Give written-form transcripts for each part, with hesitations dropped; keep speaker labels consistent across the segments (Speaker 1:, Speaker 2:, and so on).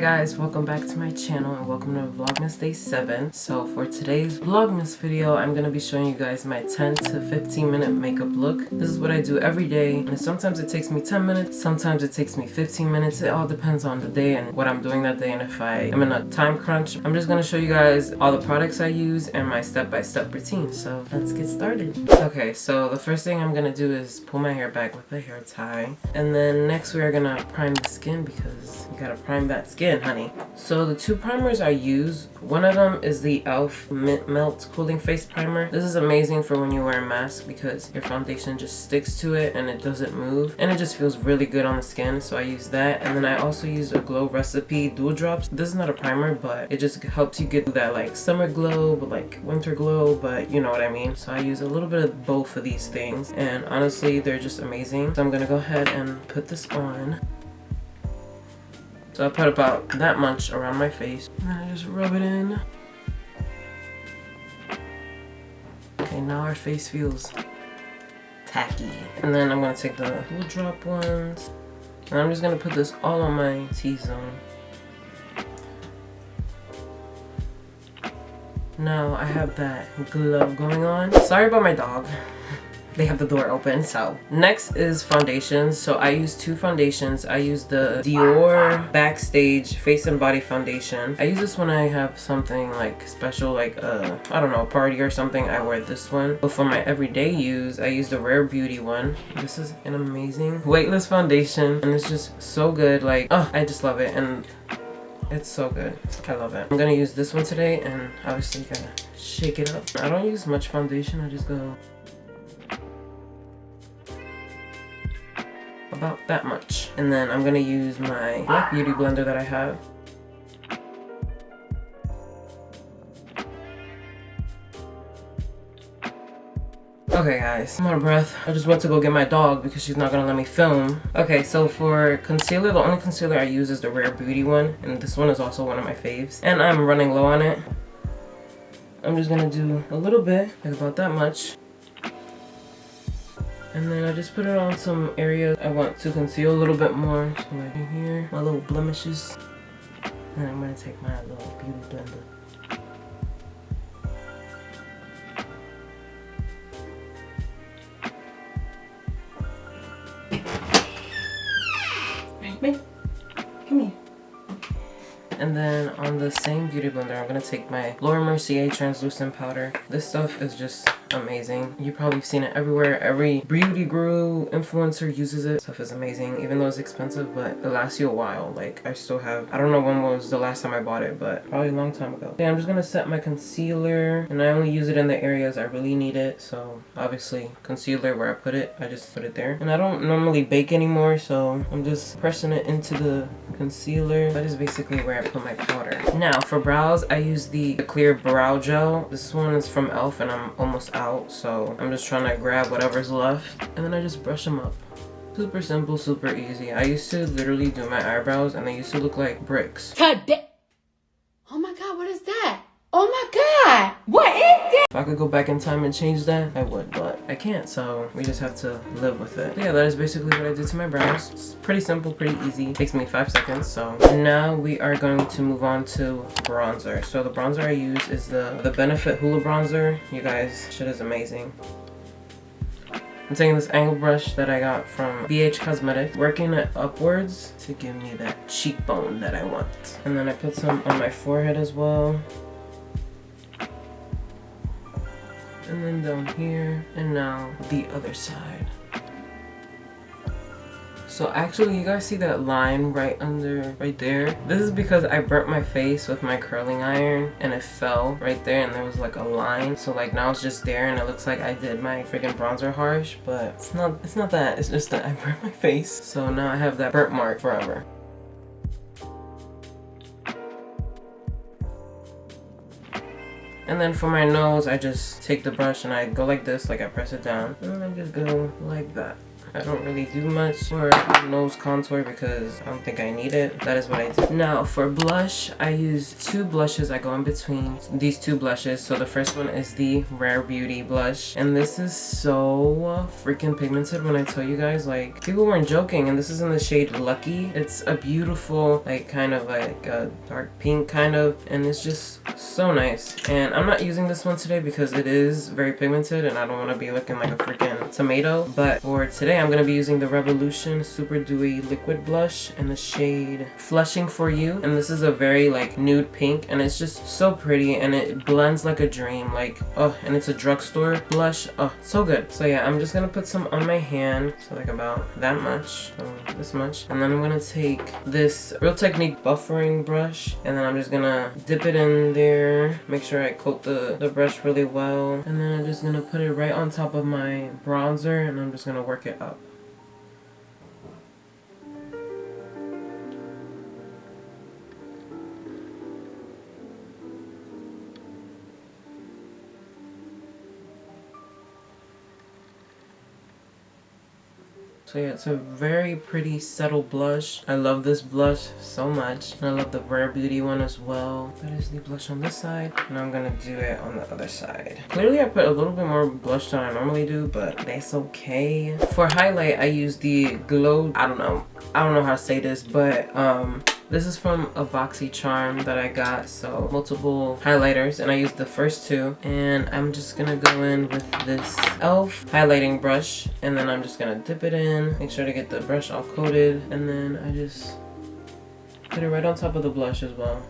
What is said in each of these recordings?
Speaker 1: Hi guys, welcome back to my channel and welcome to Vlogmas Day 7. So for today's Vlogmas video, I'm going to be showing you guys my 10 to 15 minute makeup look. This is what I do every day, and sometimes it takes me 10 minutes, sometimes it takes me 15 minutes. It all depends on the day and what I'm doing that day, and if I am in a time crunch. I'm just going to show you guys all the products I use and my step-by-step routine. So let's get started. Okay, so the first thing I'm going to do is pull my hair back with a hair tie, and then next we are going to prime the skin because you gotta prime that skin, honey. So the two primers I use, one of them is the e.l.f. Mint Melt Cooling Face Primer. This is amazing for when you wear a mask because your foundation just sticks to it and it doesn't move, and it just feels really good on the skin, so I use that. And then I also use a Glow Recipe Dual Drops. This is not a primer, but it just helps you get that like summer glow but like winter glow, but you know what I mean. So I use a little bit of both of these things, and honestly they're just amazing. So I'm gonna go ahead and put this on. So I put about that much around my face, and I just rub it in. Okay, now our face feels tacky. And then I'm gonna take the little drop ones, and I'm just gonna put this all on my T-zone. Now I have that glow going on. Sorry about my dog. They have the door open. So next is foundations. So I use two foundations. I use the Dior Backstage Face and Body Foundation. I use this when I have something like special, like I don't know, a party or something. I wear this one. But for my everyday use, I use the Rare Beauty one. This is an amazing weightless foundation, and it's just so good. Like, oh, I just love it, and it's so good. I love it. I'm gonna use this one today, and obviously gotta shake it up. I don't use much foundation. I just go about that much. And then I'm gonna use my black beauty blender that I have. Okay guys, I'm out of breath. I just went to go get my dog because she's not gonna let me film. Okay, so for concealer, the only concealer I use is the Rare Beauty one, and this one is also one of my faves, and I'm running low on it. I'm just gonna do a little bit, like about that much. And then I just put it on some areas I want to conceal a little bit more. So like in here, my little blemishes. And I'm gonna take my little beauty blender. Come here. And then on the same beauty blender, I'm gonna take my Laura Mercier translucent powder. This stuff is just amazing. You probably have seen it everywhere. Every beauty guru influencer uses it. Stuff is amazing, even though it's expensive, but it lasts you a while. Like, I still have, I don't know when was the last time I bought it, but probably a long time ago. Okay, I'm just gonna set my concealer, and I only use it in the areas I really need it. So obviously concealer, where I put it, I just put it there. And I don't normally bake anymore, so I'm just pressing it into the concealer. That is basically where I put my powder. Now for brows, I use the clear brow gel. This one is from e.l.f. and I'm almost out, so I'm just trying to grab whatever's left, and then I just brush them up. Super simple, super easy. I used to literally do my eyebrows and they used to look like bricks.
Speaker 2: Oh my god, what is that? Oh my god, what is that?
Speaker 1: If I could go back in time and change that, I would, but I can't, so we just have to live with it. But yeah, that is basically what I did to my brows. It's pretty simple, pretty easy. Takes me 5 seconds. So now we are going to move on to bronzer. So the bronzer I use is the Benefit Hoola bronzer. You guys, shit is amazing. I'm taking this angle brush that I got from BH Cosmetics, working it upwards to give me that cheekbone that I want. And then I put some on my forehead as well. And then down here, and now the other side. So actually, you guys see that line right there? This is because I burnt my face with my curling iron and it fell right there, and there was like a line. So like now it's just there, and it looks like I did my freaking bronzer harsh, but it's not that. It's just that I burnt my face. So now I have that burnt mark forever. And then for my nose, I just take the brush and I go like this, like I press it down. And then I just go like that. I don't really do much for nose contour because I don't think I need it. That is what I do. Now for blush, I use two blushes. I go in between these two blushes. So the first one is the Rare Beauty blush, and this is so freaking pigmented when I tell you guys, like, people weren't joking. And this is in the shade Lucky. It's a beautiful, like, kind of like a dark pink kind of, and it's just so nice. And I'm not using this one today because it is very pigmented and I don't want to be looking like a freaking tomato. But for today, I'm going to be using the Revolution Super Dewy Liquid Blush in the shade Flushing For You. And this is a very like nude pink, and it's just so pretty and it blends like a dream. Like, oh, and it's a drugstore blush. Oh, so good. So yeah, I'm just going to put some on my hand. So like about that much, so this much. And then I'm going to take this Real Technique buffering brush, and then I'm just going to dip it in there. Make sure I coat the brush really well. And then I'm just going to put it right on top of my bronzer, and I'm just going to work it up. So yeah, it's a very pretty subtle blush. I love this blush so much. And I love the Rare Beauty one as well. That is the blush on this side. And I'm gonna do it on the other side. Clearly I put a little bit more blush than I normally do, but that's okay. For highlight, I use the Glow, I don't know how to say this, but this is from a Boxy Charm that I got, so multiple highlighters, and I used the first two. And I'm just gonna go in with this e.l.f. highlighting brush, and then I'm just gonna dip it in, make sure to get the brush all coated, and then I just put it right on top of the blush as well.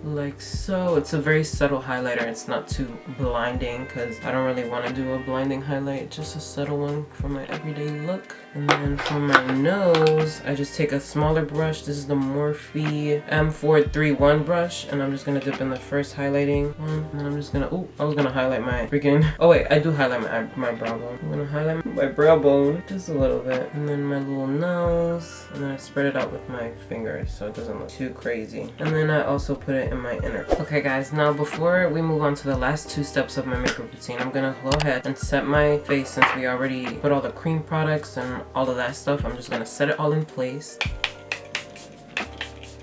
Speaker 1: Like so. It's a very subtle highlighter. It's not too blinding because I don't really want to do a blinding highlight, just a subtle one for my everyday look. And then for my nose, I just take a smaller brush. This is the Morphe M431 brush, and I'm just gonna dip in the first highlighting one, and then I'm just gonna, oh, I was gonna highlight my freaking, oh wait, I do highlight my brow bone. I'm gonna highlight my brow bone just a little bit, and then my little nose, and then I spread it out with my fingers so it doesn't look too crazy. And then I also put it in my inner. Okay guys, now before we move on to the last two steps of my makeup routine, I'm gonna go ahead and set my face. Since we already put all the cream products and all of that stuff, I'm just gonna set it all in place.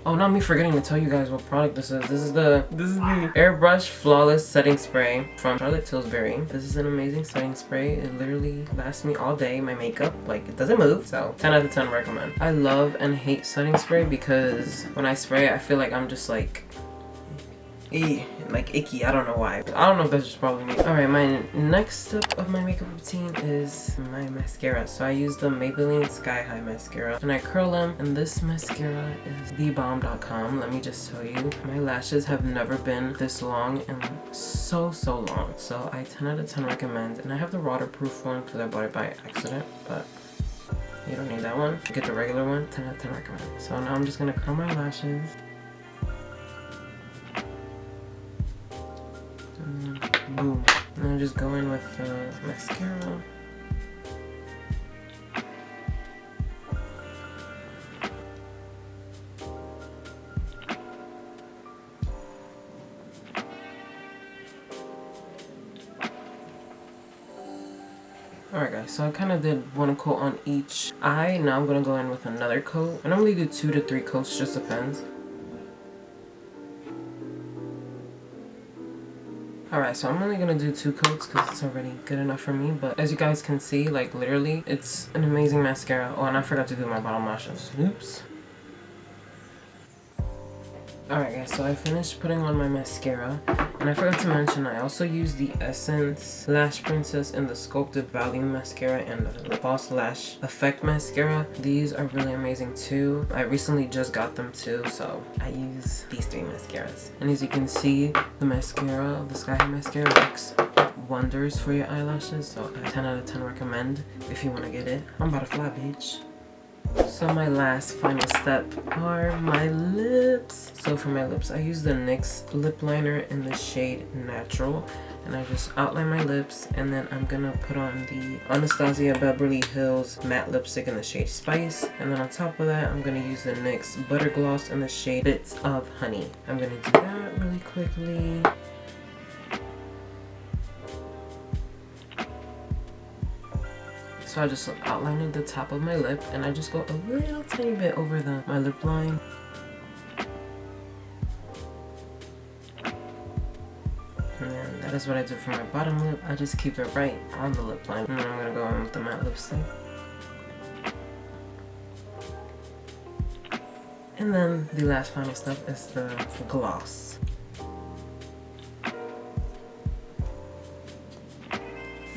Speaker 1: Oh, not me forgetting to tell you guys what product this is. This is the Airbrush Flawless Setting Spray from Charlotte Tilbury. This is an amazing setting spray. It literally lasts me all day. My makeup, like, it doesn't move. So 10 out of 10 recommend. I love and hate setting spray because when I spray it, I feel like I'm just like, like icky. I don't know why. I don't know if that's just probably me. Alright, my next step of my makeup routine is my mascara. So I use the Maybelline Sky High mascara and I curl them, and this mascara is thebomb.com. Let me just tell you, my lashes have never been this long and so long. So I 10 out of 10 recommend. And I have the waterproof one because I bought it by accident, but you don't need that one. Get the regular one. 10 out of 10 recommend. So now I'm just gonna curl my lashes. Boom. And then just go in with the mascara. Alright guys, so I kind of did one coat on each eye. Now I'm going to go in with another coat. I normally do 2 to 3 coats, just depends. Alright, so I'm only gonna do 2 coats because it's already good enough for me. But as you guys can see, like literally, it's an amazing mascara. Oh, and I forgot to do my bottom lashes. Oops. Alright guys, so I finished putting on my mascara, and I forgot to mention I also use the Essence Lash Princess in the Sculpted Volume Mascara and the Boss Lash Effect Mascara. These are really amazing too. I recently just got them too, so I use these 3 mascaras. And as you can see, the mascara, the Sky High mascara, works wonders for your eyelashes, so I 10 out of 10 recommend if you want to get it. I'm about to fly, bitch. So my last final step are my lips. So for my lips, I use the NYX lip liner in the shade Natural, and I just outline my lips, and then I'm gonna put on the Anastasia Beverly Hills matte lipstick in the shade Spice, and then on top of that, I'm gonna use the NYX Butter Gloss in the shade Bits of Honey. I'm gonna do that really quickly. So I just outline at the top of my lip, and I just go a little tiny bit over my lip line. And then that is what I do for my bottom lip. I just keep it right on the lip line. And then I'm gonna go in with the matte lipstick. And then the last final step is the gloss.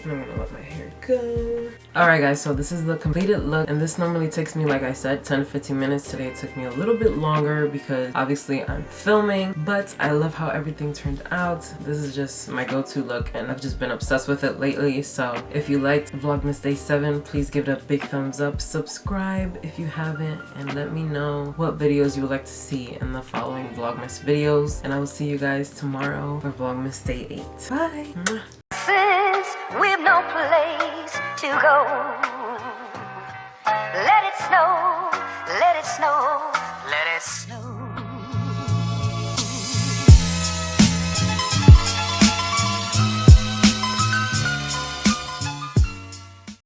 Speaker 1: And I'm gonna let my hair go. Alright guys, so this is the completed look, and this normally takes me, like I said, 10 to 15 minutes. Today it took me a little bit longer because obviously I'm filming, but I love how everything turned out. This is just my go-to look, and I've just been obsessed with it lately. So if you liked Vlogmas Day 7, please give it a big thumbs up, subscribe if you haven't, and let me know what videos you would like to see in the following Vlogmas videos. And I will see you guys tomorrow for Vlogmas Day 8. Bye!
Speaker 3: We've no place to go.